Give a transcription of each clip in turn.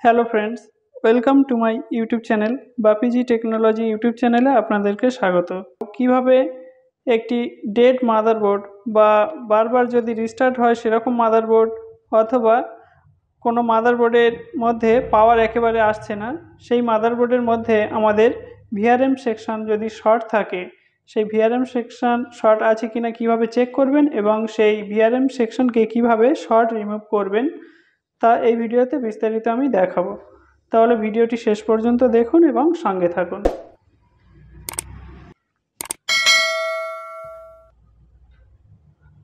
Hello friends, welcome to my YouTube channel Bapiji technology YouTube চ্যানেলে আপনাদেরকে স্বাগত। কিভাবে একটি ডেড মাদারবোর্ড বা বারবার যদি রিস্টার্ট হয় সেরকম মাদারবোর্ড অথবা কোনো মাদারবোর্ডের মধ্যে পাওয়ার একেবারে আসছে না, সেই মাদারবোর্ডের মধ্যে আমাদের ভিআরএম সেকশন যদি শর্ট থাকে, সেই ভিআরএম সেকশন শর্ট আছে কিনা কিভাবে চেক করবেন এবং সেই ভিআরএম সেকশনকে কিভাবে শর্ট রিমুভ করবেন তা এই ভিডিওতে বিস্তারিত আমি দেখাবো। তাহলে ভিডিওটি শেষ পর্যন্ত দেখুন এবং সঙ্গে থাকুন।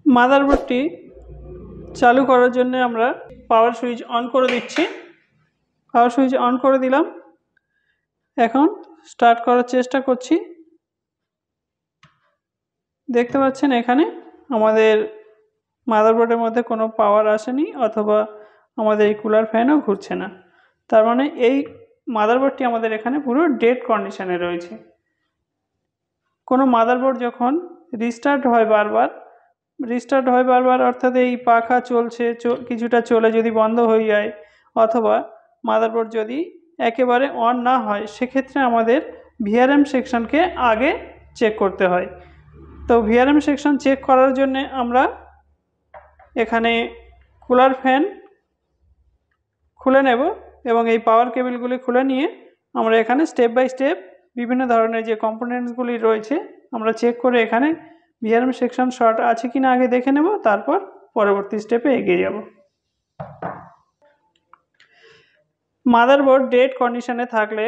মাদারবোর্ডটি চালু করার জন্য আমরা পাওয়ার সুইচ অন করে দিচ্ছি। পাওয়ার সুইচ অন করে দিলাম। এখন স্টার্ট করার চেষ্টা করছি। দেখতে পাচ্ছেন এখানে আমাদের মাদারবোর্ডের মধ্যে কোনো পাওয়ার আসেনি অথবা আমাদের এই কুলার ফ্যানও ঘুরছে না। তার মানে এই মাদারবোর্ডটি আমাদের এখানে পুরো ডেড কন্ডিশনে রয়েছে। কোনো মাদারবোর্ড যখন রিস্টার্ট হয় বারবার অর্থাৎ এই পাখা চলছে, কিছুটা চলে যদি বন্ধ হয়ে যায় অথবা মাদারবোর্ড যদি একেবারে অন না হয়, সেক্ষেত্রে আমাদের ভিআরএম সেকশনকে আগে চেক করতে হয়। তো ভিআরএম সেকশন চেক করার জন্যে আমরা এখানে কুলার ফ্যান খুলে নেব এবং এই পাওয়ার কেবিলগুলি খুলে নিয়ে আমরা এখানে স্টেপ বাই স্টেপ বিভিন্ন ধরনের যে কম্পোনেন্টসগুলি রয়েছে আমরা চেক করে এখানে ভিআরএম সেকশন শর্ট আছে কিনা আগে দেখে নেব, তারপর পরবর্তী স্টেপে এগিয়ে যাব। মাদারবোর্ড ডেড কন্ডিশনে থাকলে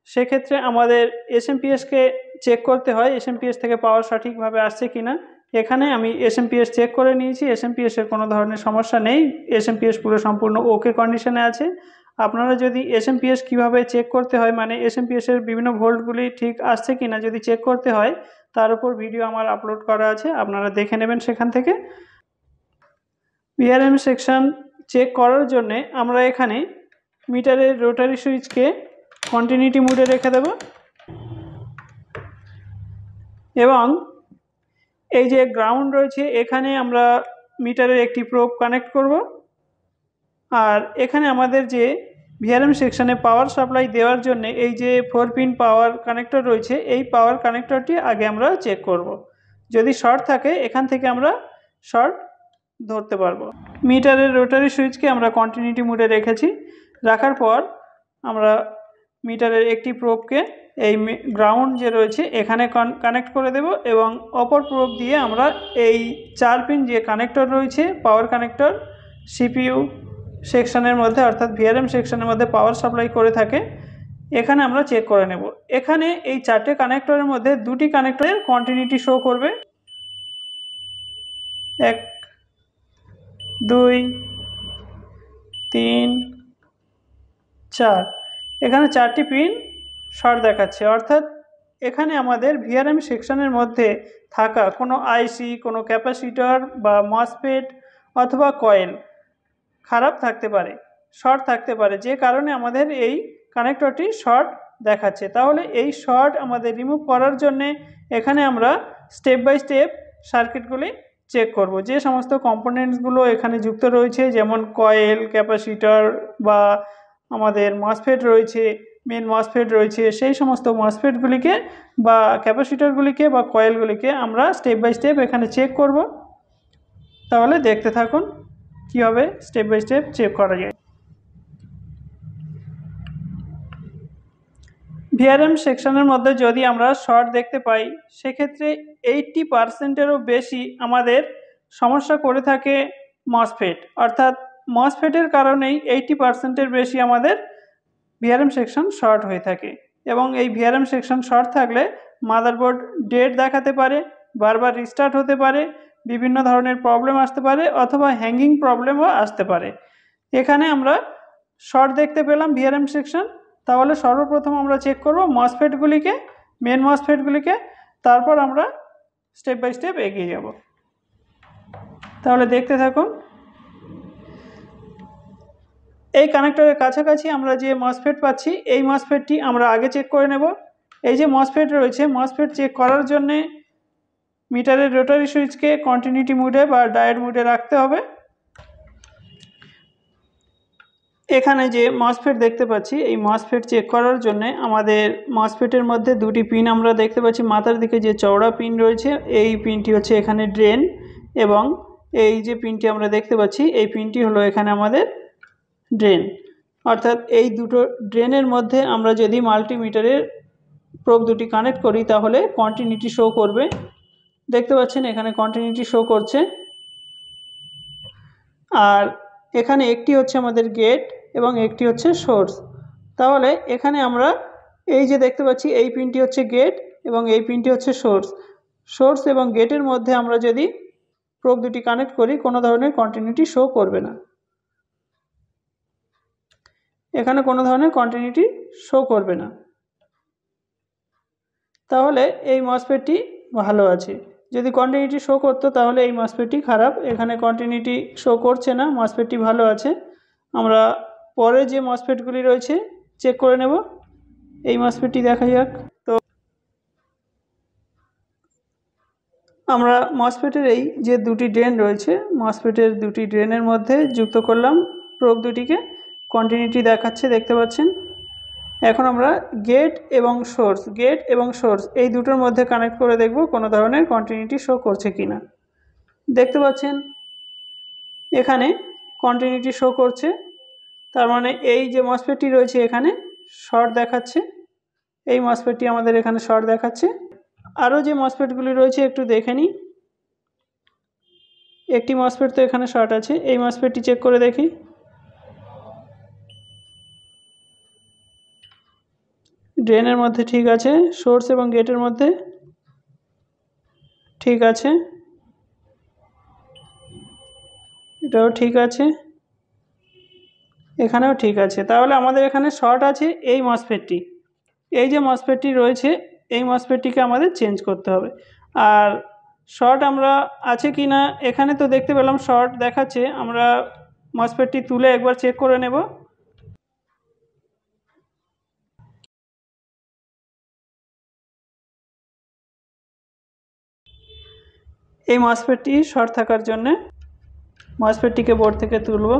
সেক্ষেত্রে আমাদের এসএমপিএসকে চেক করতে হয়, এসএমপিএস থেকে পাওয়ার সঠিকভাবে আসছে কিনা। এখানে আমি এসএমপিএস চেক করে নিয়েছি, এসএমপিএসের কোনো ধরনের সমস্যা নেই, এসএমপিএস পুরো সম্পূর্ণ ওকে কন্ডিশনে আছে। আপনারা যদি এসএমপিএস কীভাবে চেক করতে হয়, মানে এসএমপিএসের বিভিন্ন ভোল্টগুলি ঠিক আসছে কিনা যদি চেক করতে হয়, তার উপর ভিডিও আমার আপলোড করা আছে, আপনারা দেখে নেবেন সেখান থেকে। ভিআরএম সেকশন চেক করার জন্যে আমরা এখানে মিটারের রোটারি সুইচকে কন্টিনিউটি মোডে রেখে দেব এবং এই যে গ্রাউন্ড রয়েছে এখানে আমরা মিটারের একটি প্রোব কানেক্ট করব। আর এখানে আমাদের যে ভিআরএম সেকশনে পাওয়ার সাপ্লাই দেওয়ার জন্য এই যে 4 পিন পাওয়ার কানেক্টর রয়েছে, এই পাওয়ার কানেক্টরটি আগে আমরা চেক করব। যদি শর্ট থাকে এখান থেকে আমরা শর্ট ধরতে পারবো। মিটারের রোটারি সুইচকে আমরা কন্টিনিউটি মোডে রেখেছি। রাখার পর আমরা মিটারের একটি প্রোবকে এই গ্রাউন্ড যে রয়েছে এখানে কানেক্ট করে দেব এবং অপর প্রোব দিয়ে আমরা এই 4 পিন যে কানেক্টর রয়েছে পাওয়ার কানেক্টর সিপিইউ সেকশনের মধ্যে অর্থাৎ ভিআরএম সেকশনের মধ্যে পাওয়ার সাপ্লাই করে থাকে, এখানে আমরা চেক করে নেব। এখানে এই 4টে কানেক্টরের মধ্যে 2টি কানেক্টরের কন্টিনিউটি শো করবে, 1 2 3 4। এখানে 4টি পিন শর্ট দেখাচ্ছে, অর্থাৎ এখানে আমাদের ভিআরএম সেকশনের মধ্যে থাকা কোনো আইসি, কোনো ক্যাপাসিটর বা মসফেট অথবা কয়েল খারাপ থাকতে পারে, শর্ট থাকতে পারে, যে কারণে আমাদের এই কানেক্টরটি শর্ট দেখাচ্ছে। তাহলে এই শর্ট আমাদের রিমুভ করার জন্যে এখানে আমরা স্টেপ বাই স্টেপ সার্কিটগুলি চেক করব। যে সমস্ত কম্পোনেন্টসগুলো এখানে যুক্ত রয়েছে, যেমন কয়েল, ক্যাপাসিটর বা আমাদের মসফেট রয়েছে, মেন মসফেট রয়েছে, সেই সমস্ত মসফেটগুলিকে বা ক্যাপাসিটরগুলিকে বা কয়েলগুলিকে আমরা স্টেপ বাই স্টেপ এখানে চেক করব। তাহলে দেখতে থাকুন কীভাবে স্টেপ বাই স্টেপ চেক করা যায়। ভিআরএম সেকশনের মধ্যে যদি আমরা শর্ট দেখতে পাই, সেক্ষেত্রে 80%-এরও বেশি আমাদের সমস্যা করে থাকে মসফেট, অর্থাৎ মসফেটের কারণেই 80%-এর বেশি আমাদের ভিআরএম সেকশন শর্ট হয়ে থাকে। এবং এই ভিআরএম সেকশন শর্ট থাকলে মাদারবোর্ড ডেড দেখাতে পারে, বারবার রিস্টার্ট হতে পারে, বিভিন্ন ধরনের প্রবলেম আসতে পারে অথবা হ্যাঙ্গিং প্রবলেমও আসতে পারে। এখানে আমরা শর্ট দেখতে পেলাম ভিআরএম সেকশন, তাহলে সর্বপ্রথম আমরা চেক করব মসফেটগুলিকে, মেন মসফেটগুলিকে, তারপর আমরা স্টেপ বাই স্টেপ এগিয়ে যাব। তাহলে দেখতে থাকুন। এই কানেক্টরের কাছাকাছি আমরা যে মসফেট পাচ্ছি, এই মসফেটটি আমরা আগে চেক করে নেব। এই যে মসফেট রয়েছে, মসফেট চেক করার জন্যে মিটারের রোটারি সুইচকে কন্টিনিউটি মোডে বা ডায়োড মোডে রাখতে হবে। এখানে যে মসফেট দেখতে পাচ্ছি, এই মসফেট চেক করার জন্য আমাদের মসফেটের মধ্যে দুটি পিন আমরা দেখতে পাচ্ছি। মাথার দিকে যে চওড়া পিন রয়েছে এই পিনটি হচ্ছে এখানে ড্রেন, এবং এই যে পিনটি আমরা দেখতে পাচ্ছি এই পিনটি হলো এখানে আমাদের ড্রেন। অর্থাৎ এই দুটো ড্রেনের মধ্যে আমরা যদি মাল্টিমিটারের প্রোব দুটি কানেক্ট করি তাহলে কন্টিনিউটি শো করবে। দেখতে পাচ্ছেন এখানে কন্টিনিউটি শো করছে। আর এখানে একটি হচ্ছে আমাদের গেট এবং একটি হচ্ছে সোর্স। তাহলে এখানে আমরা এই যে দেখতে পাচ্ছি এই পিনটি হচ্ছে গেট এবং এই পিনটি হচ্ছে সোর্স। সোর্স এবং গেটের মধ্যে আমরা যদি প্রোব দুটি কানেক্ট করি কোনো ধরনের কন্টিনিউটি শো করবে না, এখানে কোনো ধরনের কন্টিনিউটি শো করবে না। তাহলে এই মসফেটটি ভালো আছে। যদি কন্টিনিউটি শো করতো তাহলে এই মসফেটটি খারাপ। এখানে কন্টিনিউটি শো করছে না, মসফেটটি ভালো আছে। আমরা পরে যে মসফেটগুলি রয়েছে চেক করে নেব। এই মসফেটটি দেখা যাক। তো আমরা মসফেটের এই যে দুটি ড্রেন রয়েছে, মসফেটের দুটি ড্রেনের মধ্যে যুক্ত করলাম প্রোব দুটিকে। কন্টিনিউটি দেখাচ্ছে, দেখতে পাচ্ছেন। এখন আমরা গেট এবং সোর্স এই দুটোর মধ্যে কানেক্ট করে দেখব কোনো ধরনের কন্টিনিউটি শো করছে কিনা। দেখতে পাচ্ছেন এখানে কন্টিনিউটি শো করছে, তার মানে এই যে মসফেটটি রয়েছে এখানে শর্ট দেখাচ্ছে। এই মসফেটটি আমাদের এখানে শর্ট দেখাচ্ছে। আরও যে মসফেটগুলি রয়েছে একটু দেখে নিই। একটি মসফেট তো এখানে শর্ট আছে, এই মসফেটটি চেক করে দেখি। ড্রেনের মধ্যে ঠিক আছে, সোর্স এবং গেটের মধ্যে ঠিক আছে, এটাও ঠিক আছে, এখানেও ঠিক আছে। তাহলে আমাদের এখানে শর্ট আছে এই মসফেটটি। এই যে মসফেটটি রয়েছে এই মসফেটটিকে আমাদের চেঞ্জ করতে হবে। আর শর্ট আমরা আছে কি না এখানে তো দেখতে পেলাম শর্ট দেখাচ্ছে, আমরা মসফেটটি তুলে একবার চেক করে নেব। এই মসফেটটি শর্ট থাকার জন্যে মসফেটটিকে বোর্ড থেকে তুলব।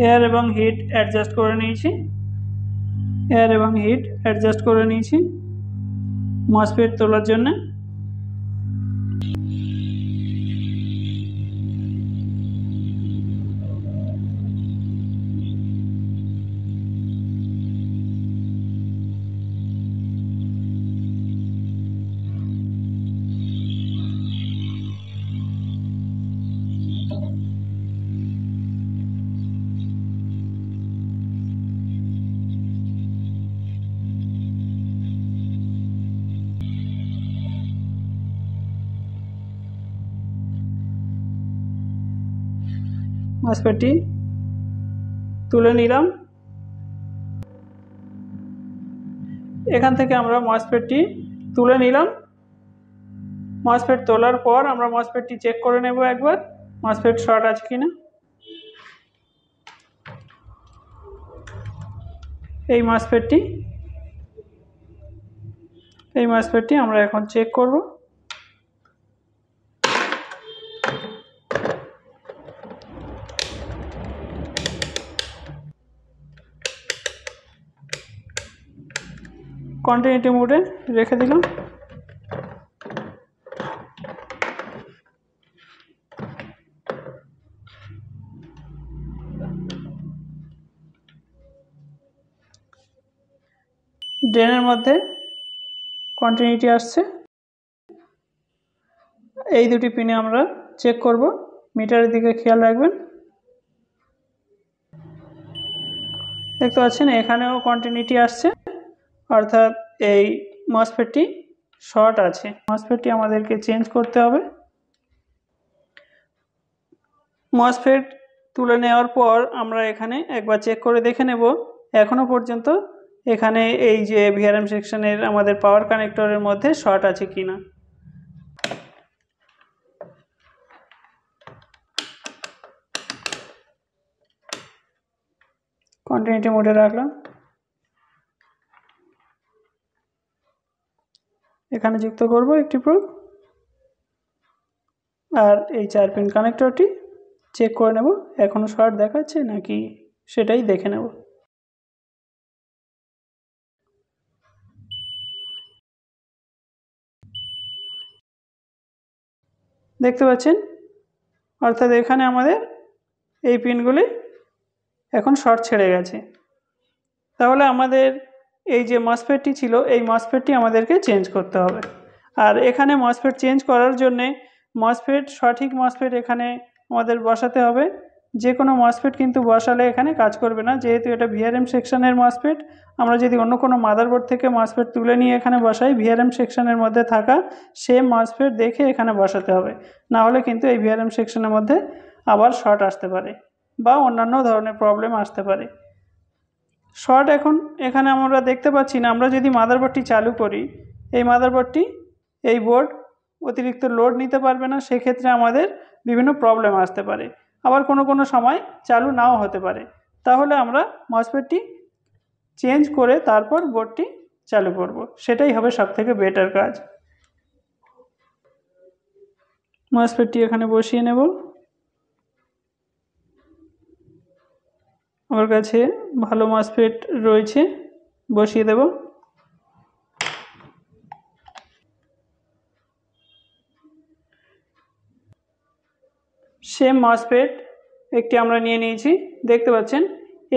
এয়ার এবং হিট অ্যাডজাস্ট করে নিয়েছি মসফেট তোলার জন্য। মসফেটটি তুলে নিলাম। এখান থেকে আমরা মসফেটটি তুলে নিলাম। মসফেট তোলার পর আমরা মসফেটটি চেক করে নেব একবার, মসফেট শর্ট আছে কিনা। এই মসফেটটি আমরা এখন চেক করব। কন্টিনিউটি মোডে রেখে দিলাম। ড্রেনের মধ্যে কন্টিনিউটি আসছে। এই দুটি পিনে আমরা চেক করব, মিটারের দিকে খেয়াল রাখবেন। দেখতে পাচ্ছেন এখানেও কন্টিনিউটি আসছে, অর্থাৎ এই মসফেটটি শর্ট আছে। মসফেটটি আমাদেরকে চেঞ্জ করতে হবে। মসফেট তুলে নেওয়ার পর আমরা এখানে একবার চেক করে দেখে নেব এখনও পর্যন্ত এখানে এই যে ভিআরএম সেকশনের আমাদের পাওয়ার কানেক্টরের মধ্যে শর্ট আছে কিনা। কন্টিনিউটি মোডে রাখলাম। এখানে যুক্ত করব একটি প্রোব, আর এই 4 পিন কানেক্টরটি চেক করে নেব এখনও শর্ট দেখাচ্ছে নাকি সেটাই দেখে নেব। দেখতে পাচ্ছেন, অর্থাৎ এখানে আমাদের এই পিনগুলি এখন শর্ট ছেড়ে গেছে। তাহলে আমাদের এই যে মসফেটটি ছিল এই মসফেটটি আমাদেরকে চেঞ্জ করতে হবে। আর এখানে মসফেট চেঞ্জ করার জন্যে সঠিক মসফেট এখানে আমাদের বসাতে হবে। যে কোনো মসফেট কিন্তু বসালে এখানে কাজ করবে না, যেহেতু এটা ভিআরএম সেকশনের মসফেট। আমরা যদি অন্য কোনো মাদারবোর্ড থেকে মসফেট তুলে নিয়ে এখানে বসাই, ভিআরএম সেকশনের মধ্যে থাকা সেম মসফেট দেখে এখানে বসাতে হবে, না হলে কিন্তু এই ভিআরএম সেকশনের মধ্যে আবার শর্ট আসতে পারে বা অন্যান্য ধরনের প্রবলেম আসতে পারে। শর্ট এখন এখানে আমরা দেখতে পাচ্ছি না। আমরা যদি মাদারবোর্ডটি চালু করি, এই মাদারবোর্ডটি এই বোর্ড অতিরিক্ত লোড নিতে পারবে না, সেক্ষেত্রে আমাদের বিভিন্ন প্রবলেম আসতে পারে। আবার কোনো সময় চালু নাও হতে পারে। তাহলে আমরা মসফেটটি চেঞ্জ করে তারপর বোর্ডটি চালু করব, সেটাই হবে সবথেকে বেটার কাজ। মসফেটটি এখানে বসিয়ে নেব। আমার কাছে ভালো মসফেট রয়েছে, বসিয়ে দেব। সেম মসফেট একটি আমরা নিয়ে নিয়েছি, দেখতে পাচ্ছেন।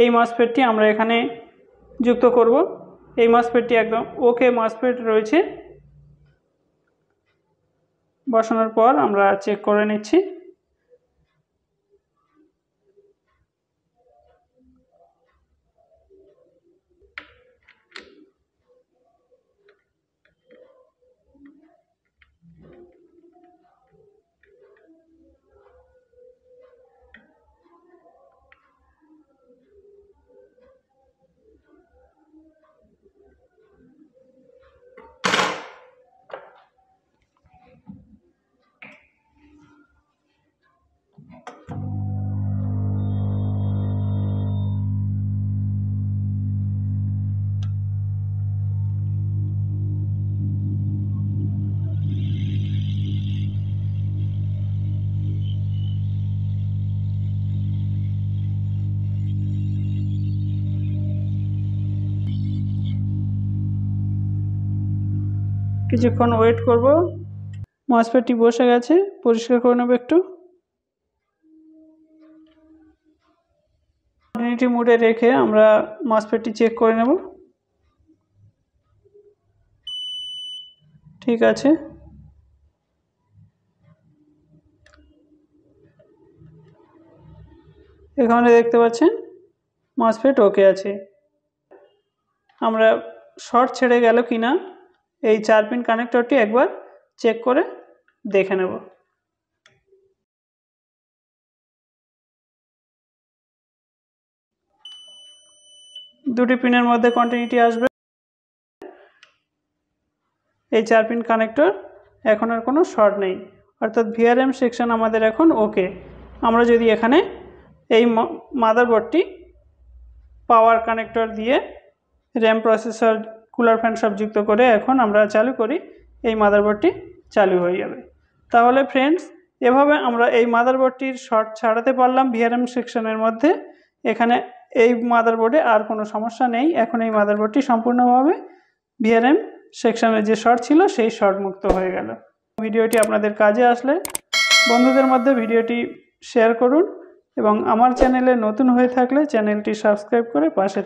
এই মসফেটটি আমরা এখানে যুক্ত করব। এই মসফেটটি একদম ওকে মসফেট রয়েছে। বসানোর পর আমরা চেক করে নিচ্ছি। কিছুক্ষণ ওয়েট করব। মসফেটটি বসে গেছে, পরিষ্কার করে নেব একটু। কন্টিনিউটি মোডে রেখে আমরা মসফেটটি চেক করে নেব। ঠিক আছে, এখানে দেখতে পাচ্ছেন মসফেট ওকে আছে। আমরা শর্ট ছেড়ে গেল কিনা এই 4 পিন কানেক্টরটি একবার চেক করে দেখে নেব। দুটি পিনের মধ্যে কন্টিনিউটি আসবে। এই 4 পিন কানেক্টর এখন আর কোনো শর্ট নেই, অর্থাৎ ভিআরএম সেকশন আমাদের এখন ওকে। আমরা যদি এখানে এই মাদারবোর্ডটি পাওয়ার কানেক্টর দিয়ে র্যাম, প্রসেসর, কুলার, ফ্যান সব যুক্ত করে এখন আমরা চালু করি, এই মাদারবোর্ডটি চালু হয়ে যাবে। তাহলে ফ্রেন্ডস, এভাবে আমরা এই মাদারবোর্ডটির শর্ট ছাড়াতে পারলাম ভিআরএম সেকশনের মধ্যে। এখানে এই মাদারবোর্ডে আর কোনো সমস্যা নেই। এখন এই মাদারবোর্ডটি সম্পূর্ণভাবে ভিআরএম সেকশনের যে শর্ট ছিল সেই শর্ট মুক্ত হয়ে গেল। ভিডিওটি আপনাদের কাজে আসলে বন্ধুদের মধ্যে ভিডিওটি শেয়ার করুন এবং আমার চ্যানেলে নতুন হয়ে থাকলে চ্যানেলটি সাবস্ক্রাইব করে পাশে